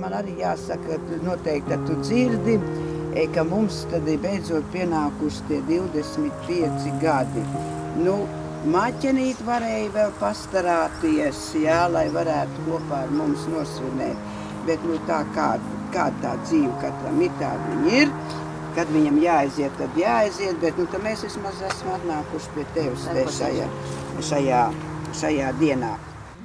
Man arī jāsaka, noteikti, tu dzirdi, ka mums tad ir beidzot pienākuši tie 25 gadi. Nu, maķenīt varēja vēl pastarāties, jā, lai varētu kopā ar mums nosvinēt. Bet nu, tā kāda tā dzīve katram ir, tāda viņa ir. Kad viņam jāaiziet, tad jāaiziet, bet nu, tad mēs vismaz esam atnākuši pie tevis šajā dienā.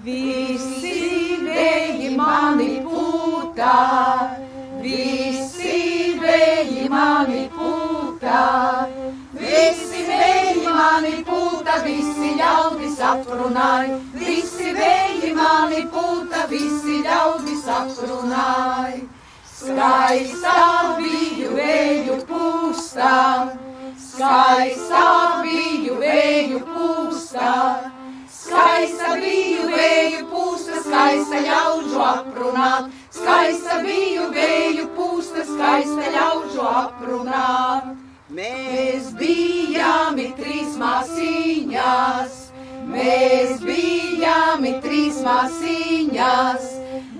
Visi vēji mani pūtā, visi vēji mani pūtā, visi vēji mani pūtā, visi ļaudis aprunāj, visi vēji mani pūtā, visi ļaudis aprunāj. Skaistā biju vēju pūstā, skaistā biju vēju pūstā, skaista biju vēju pūsta, skaista ļaužu aprunāt, skaista biju vēju pūsta, skaista ļaužu aprunāt. Mēs bijām trīs māsīņas, mēs bijām trīs māsīņas,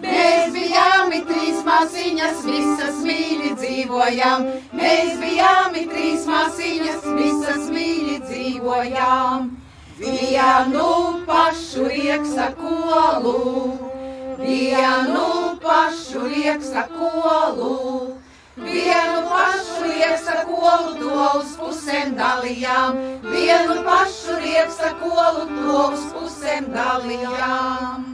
mēs bijām trīs māsīņas, visas mīļi dzīvojām, mēs bijām trīs māsīņas, visas mīļi dzīvojām. Vienu pašu rieksa kolu, vienu pašu rieksa kolu, vienu pašu rieksa kolu to uz pusēm dalījām, vienu pašu rieksa kolu to uz pusēm dalījām.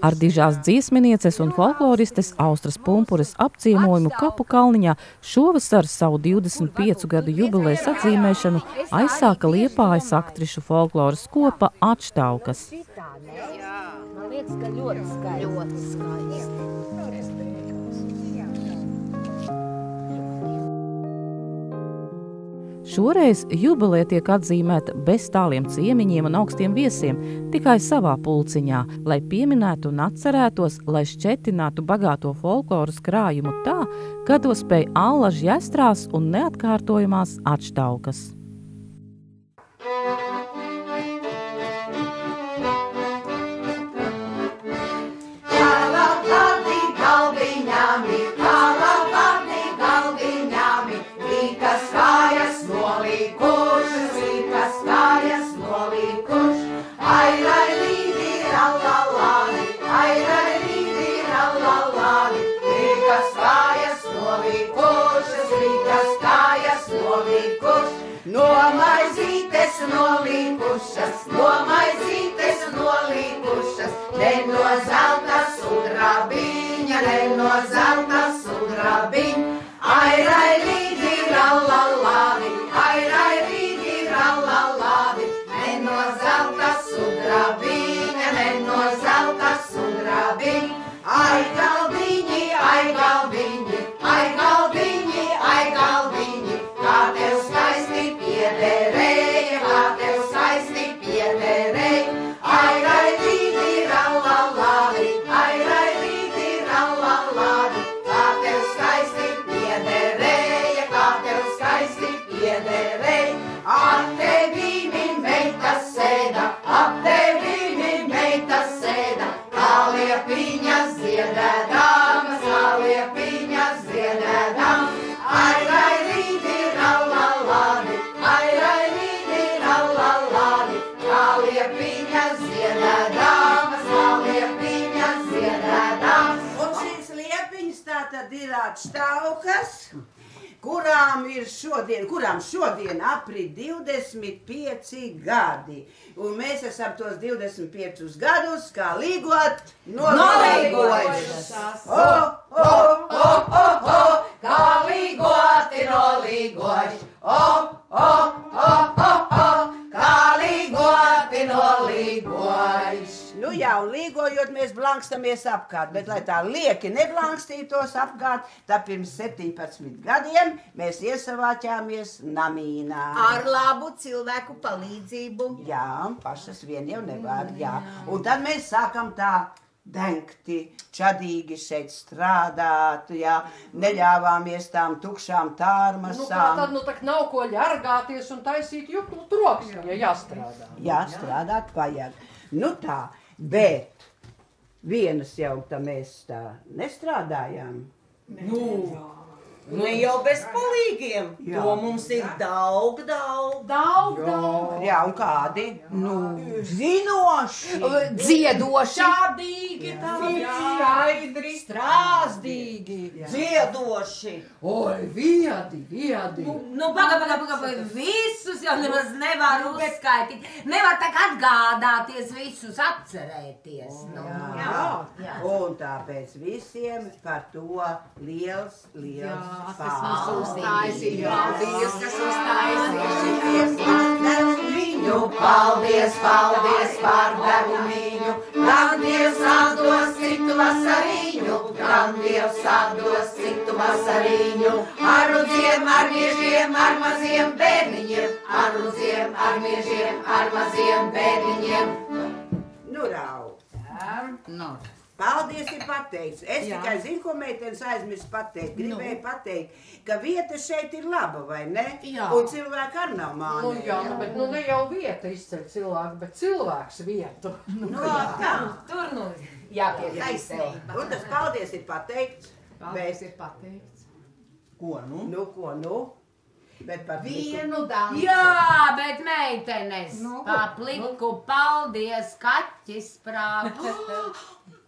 Ar dižās dziesminieces un folkloristes Austras Pumpures apciemojumu Kapu Kalniņā šovasar savu 25 gadu jubilejas atzīmēšanu aizsāka Liepājas aktrišu folkloras kopa Atštaukas. Man liekas, ka ļoti skaisti. Šoreiz jubileja tiek atzīmēta bez tāliem ciemiņiem un augstiem viesiem, tikai savā pulciņā, lai pieminētu un atcerētos, lai šķetinātu bagāto folkloras krājumu tā, kā to spēj allaži Estrās un neatkārtojamās Atštaukas. No maizītes nolīkušas, ne no zelta sudrabiņa, ne no zelta sudrabiņa. Ai, rai, līdi, rallalādi, ai, rai, līdi, rallalādi, ne no zelta sudrabiņa, ne no zelta sudrabiņa. Ai, galdiņi, ai, galdiņi, ai, galdiņi, ai, galdiņi, kā tev skaisti piederēja, kā tev skaisti piederēja. Ai, rai, līdi, rallalādi, ai, rai, līdi, rallalādi, kā tev skaisti piederēja, kā tev skaisti piederēja. Ap tevi min meita sēda, ap tevi min meita sēda, kā liepiņas ziedēdamas, kā liepiņas ziedēdamas. Ai, rai, līdi, rallalādi, ai, rai, līdi, rallalādi, kā liepiņas ziedēdamas, kā liepiņas ziedēdamas. Un šīs liepiņas tātad ir Atštaukas, kurām šodien aprit 25 gadi. Un mēs esam tos 25 gadus, kā līgot, nolīgojušas. Kā līgoti nolīgojuši. Kā līgoti nolīgojuši. Nu jā, un līgojot mēs blankstamies apkārt, bet lai tā lieki neblankstītos apkārt, tad pirms 17 gadiem mēs iesavāķāmies namīnā. Ar labu cilvēku palīdzību. Jā, pašas vien jau nevar, jā. Un tad mēs sākam tā dengti, čadīgi šeit strādāt, jā, neļāvāmies tām tukšām tārmasām. Nu tā nav ko ļargāties un taisīt juklu troksni, ja jāstrādā. Jā, strādāt vajag. Nu tā, bet vienas jau tā mēs tā nestrādājām. Nu jau bez palīgiem. Jā. To mums ir daudz. Jā, un kādi? Nu, zinoši. Dziedoši. Šādīgi, skaidri, strāzdīgi. Dziedoši. Oi, viedi. Nu, paga, visus jau nemaz nevar uzskaitīt. Nevar tā kā atgādāties, visus atcerēties. Nu. Jā. Un tāpēc visiem par to liels Uztaisīja. Paldies, kas Paldies par devumiņu, gan Dievs atdos citu vasariņu, ar rudziem, ar miežiem, ar maziem bērniņiem, ar rudziem, ar miežiem, ar maziem bērniņiem. Nu, Rau. Paldies, ir pateikts. Es tikai zinu, ko meitenes aizmirst pateikt. Gribēju pateikt, ka vieta šeit ir laba, vai ne? Jā. Un cilvēki arī nav mānē. Nu jā, bet ne jau vieta izceļ cilvēku, bet cilvēks vietu. Tur jāpiekrīt sev. Un tas paldies ir pateikts. Paldies ir pateikts. Ko nu? Bet par Vienu dansu. Jā, bet meitenes, papliku, paldies, kaķis prāt.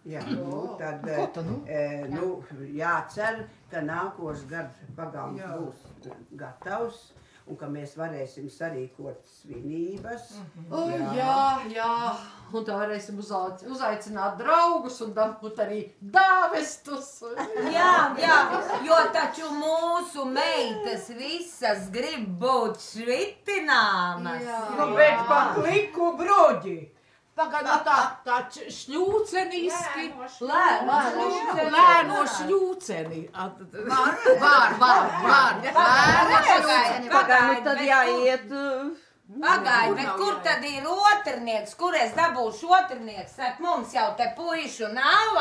Jā, tad jācer, ka nākošais gads pagalms būs gatavs un ka mēs varēsim sarīkot svinības. Jā, un tā varēsim uzaicināt draugus un dabūt arī dāvestus. Jā, jo taču mūsu meitas visas grib būt švitināmas. Nu, bet papliku broģi. Pagad, tā šļūceniski, lēno šļūceni. Var. Pagaid, tad jāiet. Pagaid, bet kur tad ir otrnieks? Kur es dabūšu otrnieks? Saka, mums jau te puišu nav.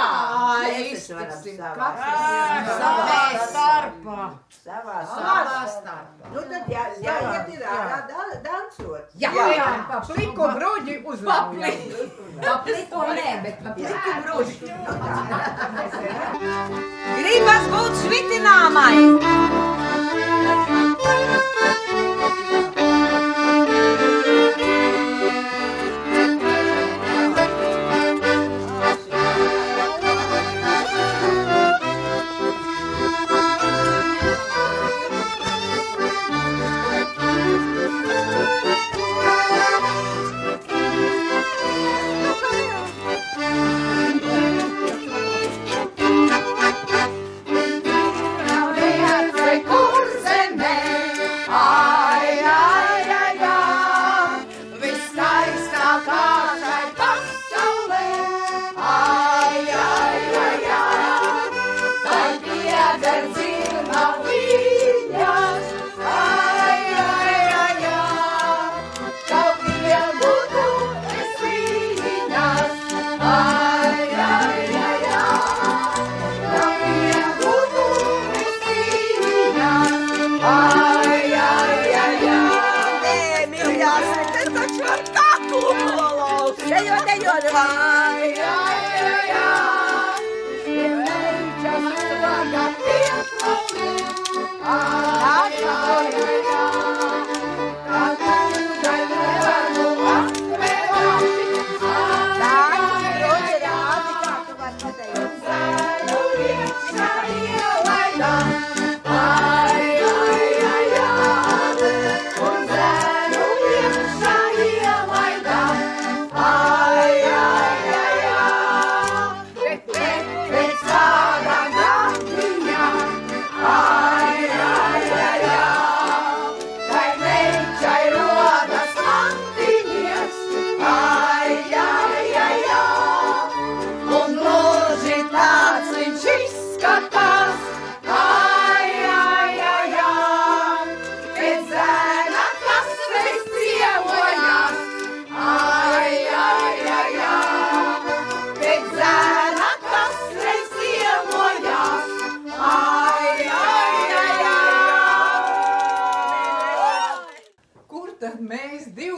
Savā starpā. Nu tad jāiet ir ārā dansot. Jā, papliku broģi uzlaujam. Papliku nē, bet papliku broģi. Gribas būt švitināmai.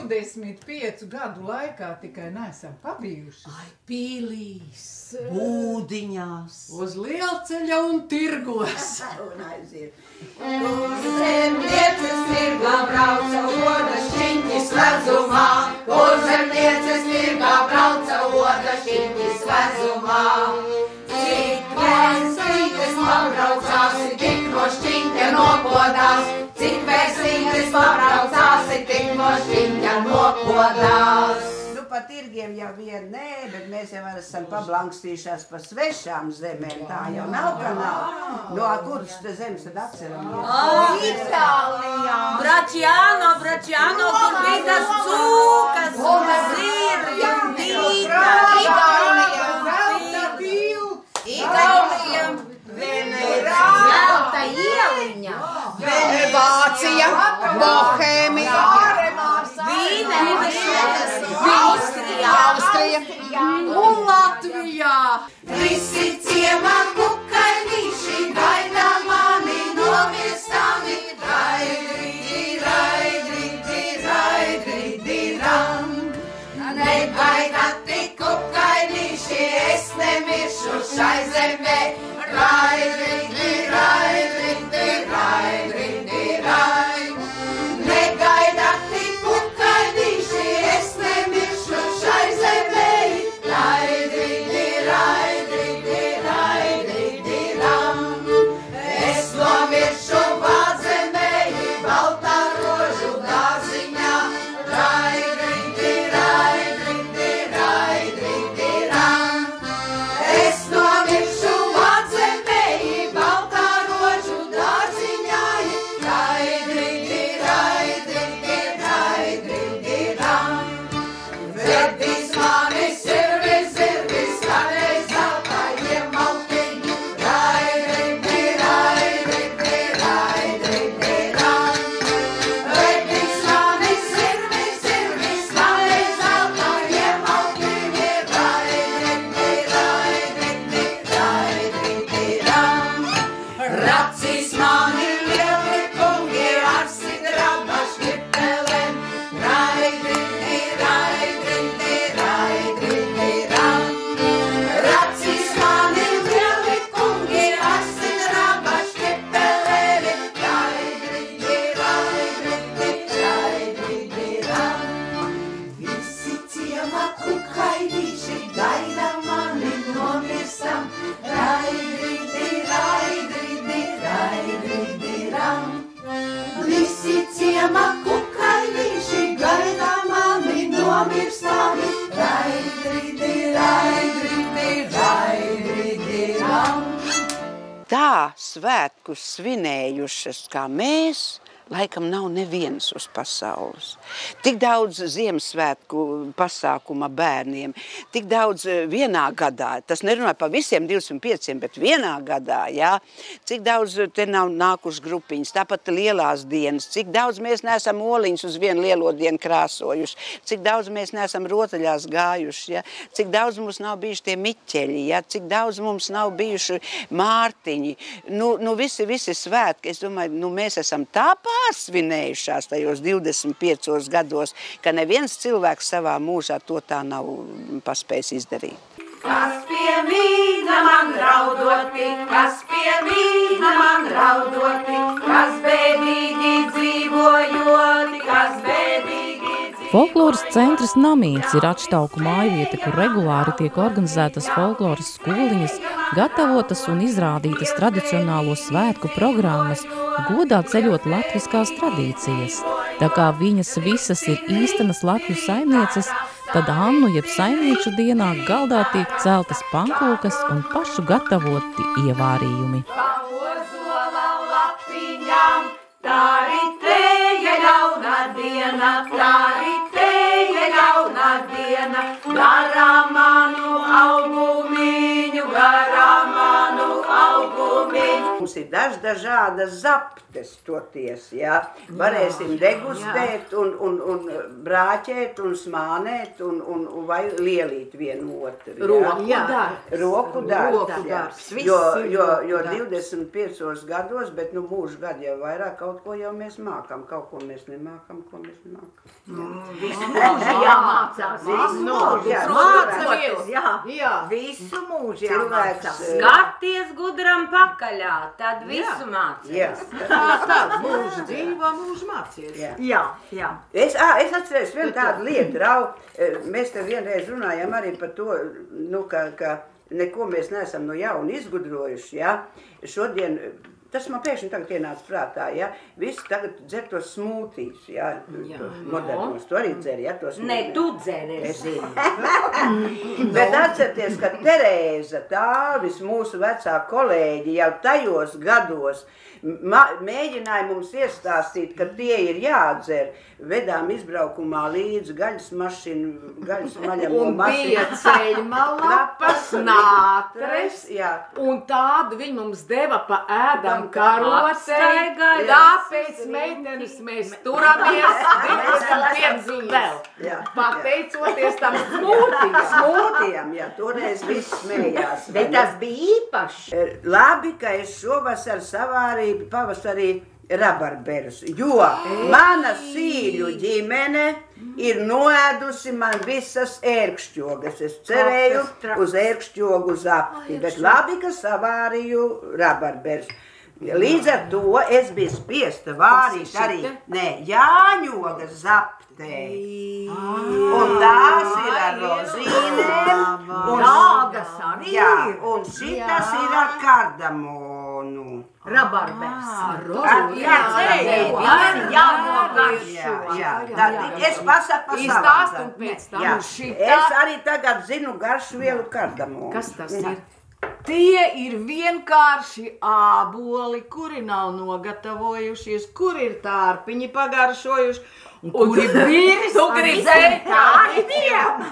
25 gadu laikā tikai neesam pabijuši. Ai, pīlīs, Būdiņās. uz lielceļa un tirgos. Un aiziet. Zemnieces tirgā brauca oda šķiņķis vezumā, zemnieces tirgā brauca oda šķiņķis vezumā. Cik veselītes pabraucāsi, tik no šķiņķa nopodās, cik veselītes pabraucāsi, tik no šķiņķa nopodās. Nu, pa tirgiem jau vien nē, bet mēs jau esam pablankstījušās pa svešām zemēm. Tā jau nav, ka nav. No kuras te zemes tad atceramies? Itālijā! Bračiano, kur bija tas cūkas un zirgi un dīta. Igaunija! Zelta ieliņa! Vācija, Bohēmija, Austrija Un Latvijā. Visi ciemā kukainīši gaida mani nomirstami. Raidridiram. Negaida tik kukainīši, es nemiršu šai zemē. Raidridirai. Negaida tik kukainīši, es nemiršu šai zemē. Es nomiršu vādzemē, baltā rožu dārziņā. Es nomiršu vādzemē, baltā rožu dārziņā. Vedīs mani zirvis, kādreiz zeltaļiem maltiņi. Vedīs mani zirvis, kādreiz zeltaļiem maltiņi. Racīs mani lieli kungi ar sidraba šķipelēm. Racīs mani lieli kungi ar sidraba šķipelēm. Visi ciemā kukainīši gaida mani nomirstam. Visi ciemā kukainīši gaida mani nomirstam. Tā svētkus svinējušas kā mēs, laikam nav nevienas uz pasaules. Tik daudz Ziemassvētku pasākuma bērniem, tik daudz vienā gadā, tas nerunāja pa visiem 205, bet vienā gadā, jā. Cik daudz te nav nākuši grupiņas, tāpat lielās dienas, cik daudz mēs neesam oliņus uz vienu lielo dienu krāsojuši, cik daudz mēs neesam rotaļās gājuši, jā. Cik daudz mums nav bijuši tie miķeļi, jā. Cik daudz mums nav bijuši mārtiņi. Nu visi svētki, es domāju, mēs esam tā pārsvinējušās tajos 25 gados, ka neviens cilvēks savā mūžā to tā nav paspējis izdarīt. Kas pie mīna man raudoti, kas pie mīna man raudoti, kas bēdīgi dzīvojoti, kas bēdīgi dzīvojoti. Folkloras centrs Namīts ir atštauku mājvieta, kur regulāri tiek organizētas folkloras skoliņas, gatavotas un izrādītas tradicionālo svētku programmas, godā ceļot latviskās tradīcijas. Tā kā viņas visas ir īstenas Latviju saimnieces, tad Annu jeb saimnieču dienā galdā tiek celtas pankūkas un pašu gatavoti ievārījumi. Tā ritēja jauna diena, tā ritēja jauna diena, garā manu augumiņu, garā manu augumiņu. Mums ir dažādas zaptes toties, jā. Varēsim degustēt un brāķēt un smānēt un vai lielīt vienu otru. Roku darbs. Jo 25 gados, bet mūžu gadu jau vairāk kaut ko jau mēs mākam, kaut ko mēs nemākam, ko mēs mākam. Visu mūžu jāmācās. Visu mūžu jāmācās. Skaties gudram pakaļā, tad visu mācies. Tā, mūžu dzīvo, mūžu mācies. Jā. Es atceros vienu tādu lietu, mēs te vienreiz runājām arī par to, ka neko mēs neesam no jauna izgudrojuši, jā. Šodien, tas man pēkšņi tagad ienāca prātā, jā. Visi tagad dzer tos smūtīs, jā. Modernos, tu arī dzer, jā, tos smūtīs. Ne, tu dzer, es zinu. Bet atcerieties, ka Terēza Tāvis, mūsu vecā kolēģi, jau tajos gados mēģināja mums iestāstīt, ka tie ir jādzer. Vedām izbraukumā līdzi gaļas maļam no mašīnas. Un bija ceļmalapas, nātres, un tādu viņi mums deva pa ēdam karotei, tāpēc meitenes mēs turamies 25 vēl. Pateicoties tam Smūtijam, jā, toreiz viss smējās. Bet tas bija īpaši. Labi, ka es šovasar savārīju pavasarī rabarberus, jo mana sīļu ģimene ir noēdusi man visas ērkšķogas. Es cerēju uz ērkšķogu zapti, bet labi, ka savārīju rabarberus. Līdz ar to es biju spiesta vārīt arī jāņogas zaptē. Un tās ir ar rozīnēm. Nāgas arī ir. Un šitas ir ar kardamonu. Rabarbers. Es pasaku par Izstāstum pēc tam. Es arī tagad zinu garšvielu kardamonu. Kas tas ir? Tie ir vienkārši āboli, kuri nav nogatavojušies, kuri ir tārpiņi pagaršojuši, un kuri virs. Tu gribi tādiem?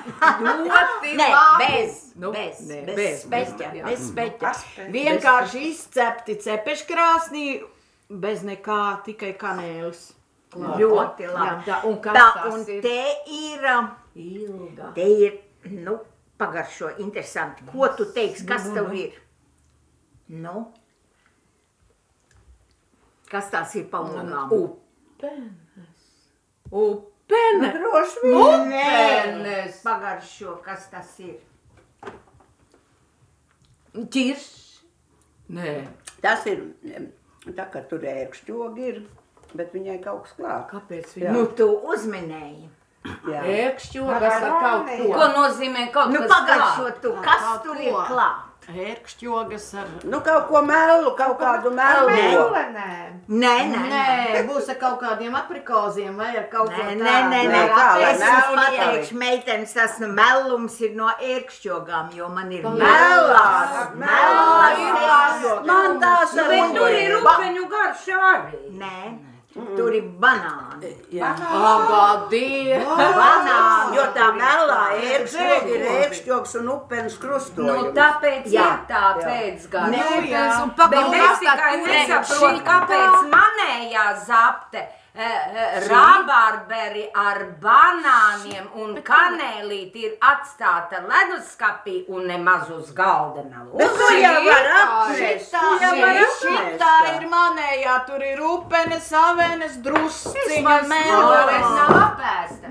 Bez speķa. Vienkārši izcepti cepeškrāsnī, bez nekā, tikai kanēlis. Ļoti labi. Un kas tas un ir? te ir Ilga. Te ir, pagaršo, interesanti. Ko tu teiksi, kas tev ir? Kas tās ir pa logām? Upene. Droši vien. Upenes. Pagaršo, kas tas ir? Ķirš. Nē. Tas ir, tā kā tur ērkšķogi ir, bet viņai kaut kas klāt. Kāpēc Jā. Nu, tu uzminēji. Ērkšķogas ar kaut ko. Ko nozīmē kaut kas Pagaršo tu, kas tur ir klāt? Ērkšķogas ar... Kaut ko melu, kaut kādu melu. Nē. Būs ar kaut kādiem aprikoziem vai ar kaut ko tādu. Nē. Es melu pateikšu, meitenes, tas mellums ir no ērkšķogām, jo man ir Melās. Man tās Bet tur ir upeņu garša arī. Nē, tur ir banāni. Agadie. Banāni. Jo tā melā ērkšķogi ir ērkšķogs un upenes krustojums. Tāpēc ir tā pēcgarša. Un Bet es tikai nesaprotu, kāpēc manējā zapte rabarberi ar banāniem un kanēlīti ir atstāta leduskapī un nemaz uz galda nav. Tu jau var apnest. Šitā ir manējā, tur ir upenes, avenes, drusciņa, Mēlēs nav apēsta.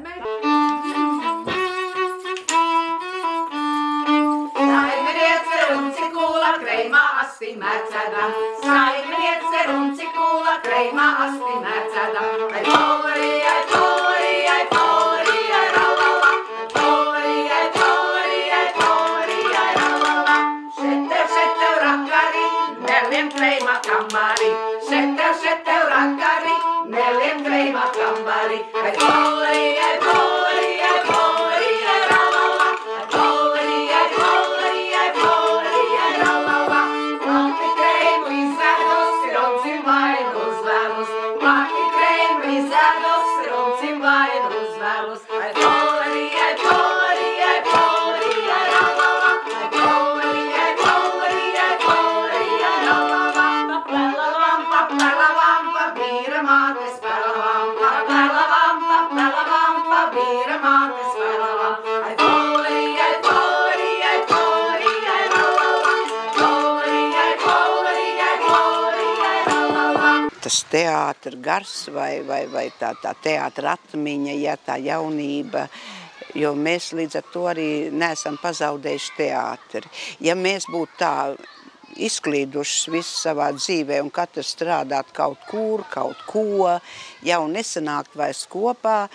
Saimniece runci kūla kreimā asti mērcēdam. Saimniece runci kūla kreimā asti mērcēdam. Ai polri, ralala. Polri, ralala. Šetev rakari, neliem kreimā kamari. Šetev rakari, neliem kreimā kamari. Ai polri, ralala. Mati krēmu izvēdos, roncim vainu uzvēlus. Mati krēmu izvēdos, roncim vainu uzvēlus. Ai polri, ralala. tas teātra gars vai tā teātra atmiņa, ja tā jaunība, jo mēs līdz ar to arī neesam pazaudējuši teātri. Ja mēs būtu tā izklīdušas visu savā dzīvē un katrs strādāt kaut kur, kaut ko, jau nesanākt vairs kopā,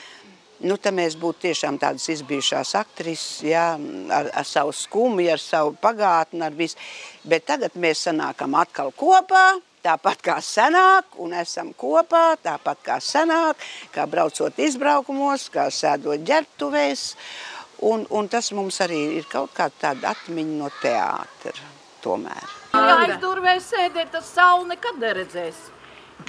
nu, tad mēs būtu tiešām tādas izbijušās aktrises, jā, ar savu skumju, ar savu pagātni, ar visu. Bet tagad mēs sanākam atkal kopā, tāpat kā senāk, un esam kopā, tāpat kā senāk, kā braucot izbraukumos, kā sēdot ģērbtuvēs, un tas mums arī ir kaut kā tāda atmiņa no teātra, tomēr. Ja aiz durvēs sēdēt, tas sauli nekad neredzēs.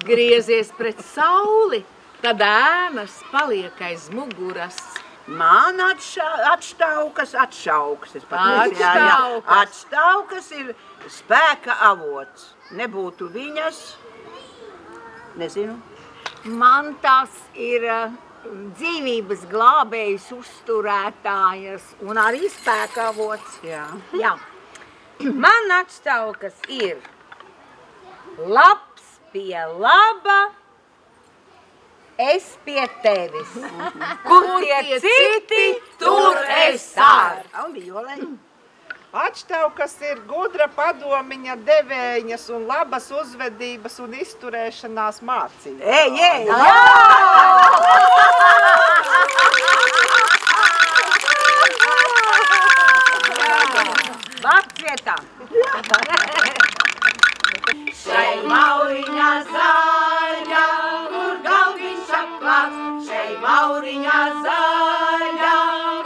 Griezies pret sauli, tad ēnas paliek aiz muguras. Man atštaukas. Atštaukas ir spēka avots. Nebūtu viņas, nezinu. Man tas ir dzīvības glābējas, uzturētājas un arī spēka avots. Jā. Man atštaukas ir labs pie laba, es pie tevis. Kur tie citi, tur es ar. Atštaukas ir gudra padomiņa, devēņas un labas uzvedības un izturēšanās mācības. Ej! Vārds vietā. Šai mauriņā zaļā, kur galviņš apklāts, šai mauriņā zaļā,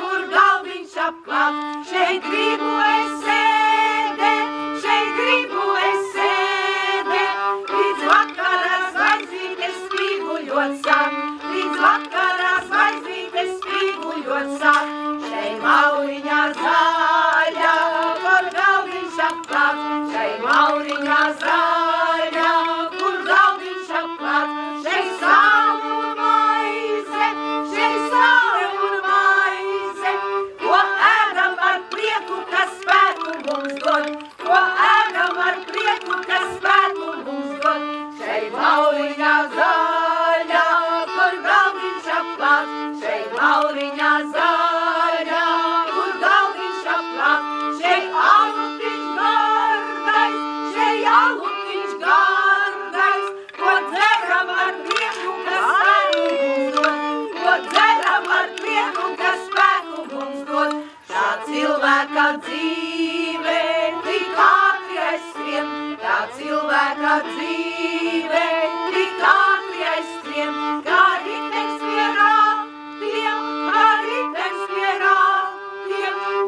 kur galviņš apklāts, šeit gribu es sēdēt, līdz vakarā zvaigznītes spīguļot sāk, līdz vakarā zvaigznītes spīguļot sāk, šai mauriņā zaļā, kur galviņš apklāts, šai mauriņā zaļā, kur galviņš apklāts, šai savu un maize, ko ēdam ar prieku, kas spēku mums dod, ko ēdam ar prieku, kas spēku mums dod, šai mauriņā zaļā, kur galviņš apklāts, šai mauriņā zaļā, kur galviņš apklāts, šai alutiņš gardais, ko dzeram ar prieku, kas spēku mums dod, ko dzeram ar prieku, kas spēku mums dod. Tā cilvēka dzīve tik ātri aizskrien, tā cilvēka dzīve tik ātri aizskrien, kā ritenis pie rātiem,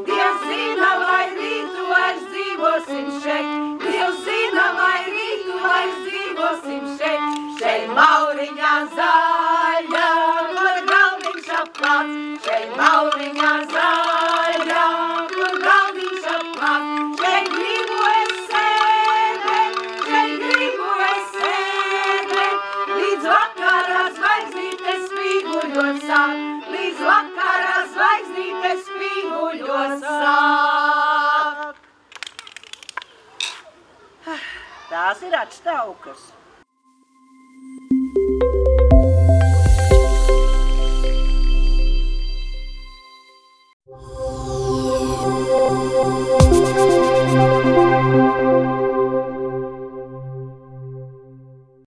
Dievs zina, vai rītu vairs dzīvosim šeit, Dievs zina, vai rītu vairs dzīvosim šeit, šeit mauriņā zaļā, kur galviņš apklāts, šeit mauriņā zaļā, kur galviņš apklāts, šeit gribu es sēdēt, līdz vakarā zvaigznītes spīguļot sāk, līdz vakarā zvaigznītes spīguļot sāk. Tās ir atštaukas.